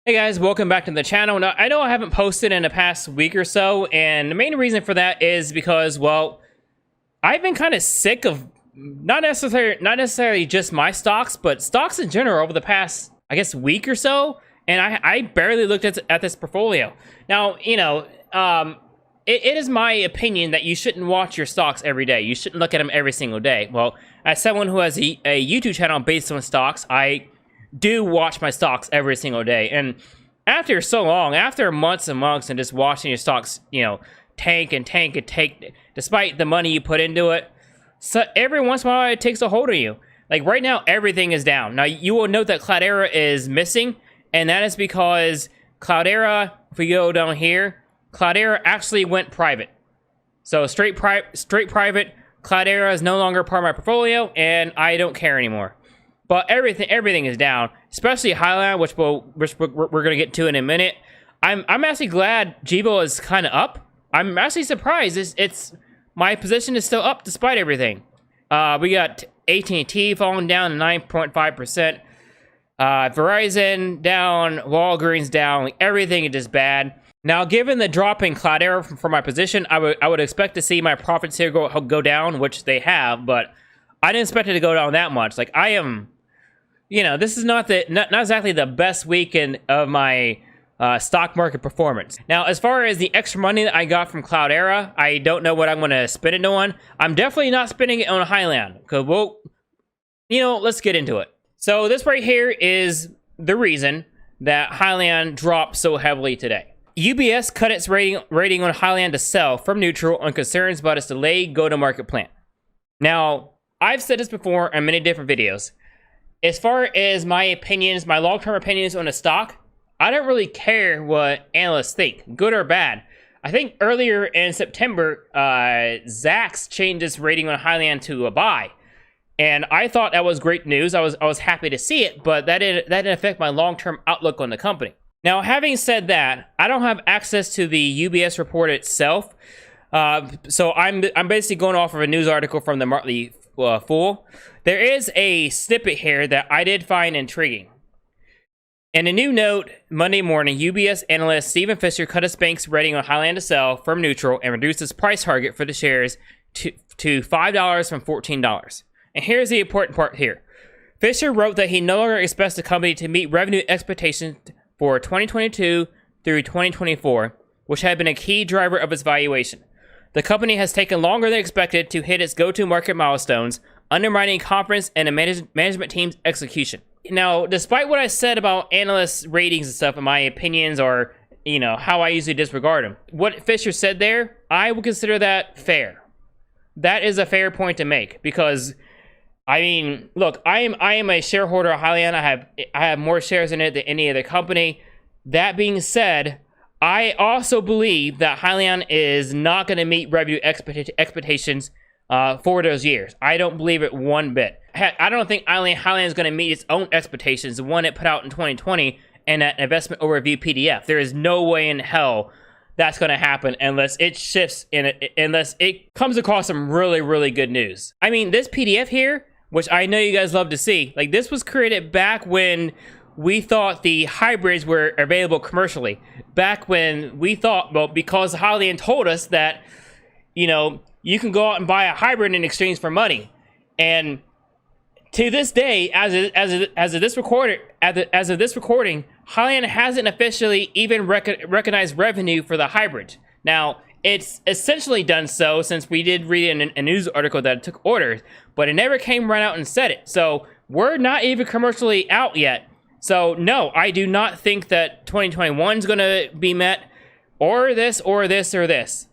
Hey guys, welcome back to the channel. Now, I know I haven't posted in the past week or so, and the main reason for that is because, well, I've been kind of sick of not necessarily just my stocks, but stocks in general over the past, I guess, week or so, and I barely looked at this portfolio. Now, it is my opinion that you shouldn't watch your stocks every day. You shouldn't look at them every single day. Well, as someone who has a YouTube channel based on stocks, I do watch my stocks every single day. And after so long, after months and months and just watching your stocks, tank and tank and tank, despite the money you put into it, so every once in a while it takes a hold of you. Like right now, everything is down. Now you will note that Cloudera is missing, and that is because Cloudera, if we go down here, Cloudera actually went private. So straight private, Cloudera is no longer part of my portfolio, and I don't care anymore. But everything is down, especially Hyliion, which we're gonna get to in a minute. I'm actually glad Jibo is kind of up. I'm actually surprised. It's my position is still up despite everything. We got AT&T falling down to 9.5%. Verizon down, Walgreens down. Like, everything is just bad. Now, given the drop in Cloudera from my position, I would expect to see my profits here go down, which they have, but I didn't expect it to go down that much. Like I am. This is not exactly the best weekend of my stock market performance. Now, as far as the extra money that I got from Cloudera, I don't know what I'm going to spend it on. I'm definitely not spending it on Hyliion, because let's get into it. So this right here is the reason that Hyliion dropped so heavily today. UBS cut its rating on Hyliion to sell from neutral on concerns about its delayed go-to-market plan. Now, I've said this before in many different videos. As far as my opinions, my long-term opinions on a stock, I don't really care what analysts think, good or bad. I think earlier in September, Zacks changed its rating on Hyliion to a buy, and I thought that was great news. I was happy to see it, but that didn't affect my long-term outlook on the company. Now, having said that, I don't have access to the UBS report itself, so I'm basically going off of a news article from the Motley Fool. There is a snippet here that I did find intriguing. In a new note, Monday morning, UBS analyst Stephen Fisher cut his bank's rating on Hyliion to sell from neutral and reduced its price target for the shares to $5 from $14. And here's the important part here. Fisher wrote that he no longer expects the company to meet revenue expectations for 2022 through 2024, which had been a key driver of its valuation. The company has taken longer than expected to hit its go-to-market milestones, undermining confidence in the management team's execution. Now, despite what I said about analysts' ratings and stuff, and my opinions, or how I usually disregard them, what Fisher said there, I would consider that fair. That is a fair point to make, because I mean, look, I am a shareholder of Hyliion. I have more shares in it than any other company. That being said, I also believe that Hyliion is not going to meet revenue expectations for those years. I don't believe it one bit. I don't think Hyliion is going to meet its own expectations, the one it put out in 2020 in that investment overview PDF. There is no way in hell that's going to happen unless it shifts unless it comes across some really, really good news. I mean, this PDF here, which I know you guys love to see, like this was created back when we thought the hybrids were available commercially. Back when we thought, well, because Hyliion told us that, you can go out and buy a hybrid in exchange for money. And to this day, as of this recording, Hyliion hasn't officially even recognized revenue for the hybrid. Now, it's essentially done so since we did read in a news article that it took orders, but it never came right out and said it. So we're not even commercially out yet. So no, I do not think that 2021 is going to be met, or this, or this, or this.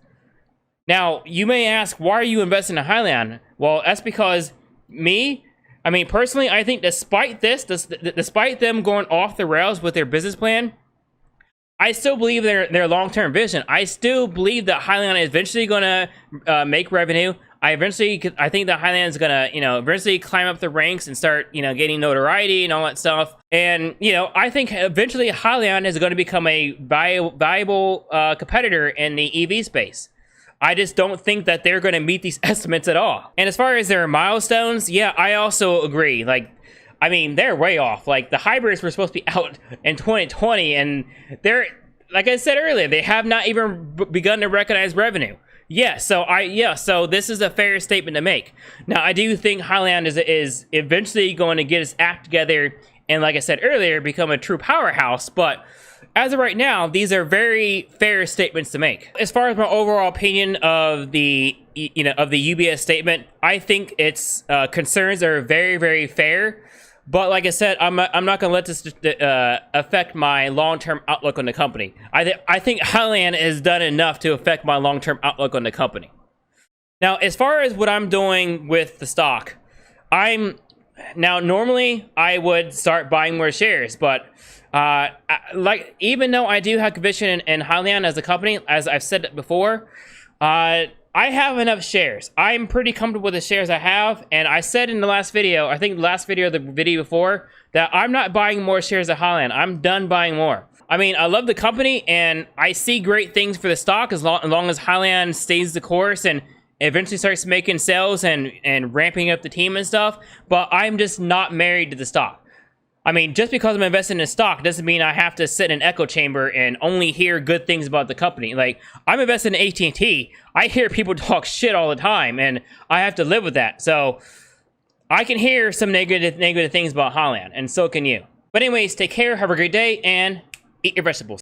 Now, you may ask, why are you investing in Hyliion? Well, that's because personally, I think despite this, despite them going off the rails with their business plan, I still believe their long-term vision. I still believe that Hyliion is eventually going to make revenue. I think that Hyliion is going to, eventually climb up the ranks and start, getting notoriety and all that stuff. And, I think eventually Hyliion is going to become a valuable competitor in the EV space. I just don't think that they're going to meet these estimates at all. And as far as their milestones, yeah, I also agree. Like, I mean, they're way off. Like, the hybrids were supposed to be out in 2020, and they're, like I said earlier, they have not even begun to recognize revenue. Yeah, so this is a fair statement to make. Now, I do think Hyliion is eventually going to get its act together and, like I said earlier, become a true powerhouse, but as of right now, these are very fair statements to make. As far as my overall opinion of the UBS statement, I think its concerns are very, very fair. But like I said, I'm not going to let this affect my long-term outlook on the company. I think Hyliion has done enough to affect my long-term outlook on the company. Now, as far as what I'm doing with the stock, normally I would start buying more shares, but even though I do have conviction in Hyliion as a company, as I've said before, I have enough shares. I'm pretty comfortable with the shares I have, and I said in the last video, I think the last video or the video before, that I'm not buying more shares of Hyliion. I'm done buying more. I mean, I love the company, and I see great things for the stock as long as Hyliion stays the course and eventually starts making sales and ramping up the team and stuff, but I'm just not married to the stock. I mean, just because I'm investing in stock doesn't mean I have to sit in an echo chamber and only hear good things about the company. Like, I'm invested in AT&T. I hear people talk shit all the time, and I have to live with that. So, I can hear some negative things about Hyliion, and so can you. But anyways, take care, have a great day, and eat your vegetables.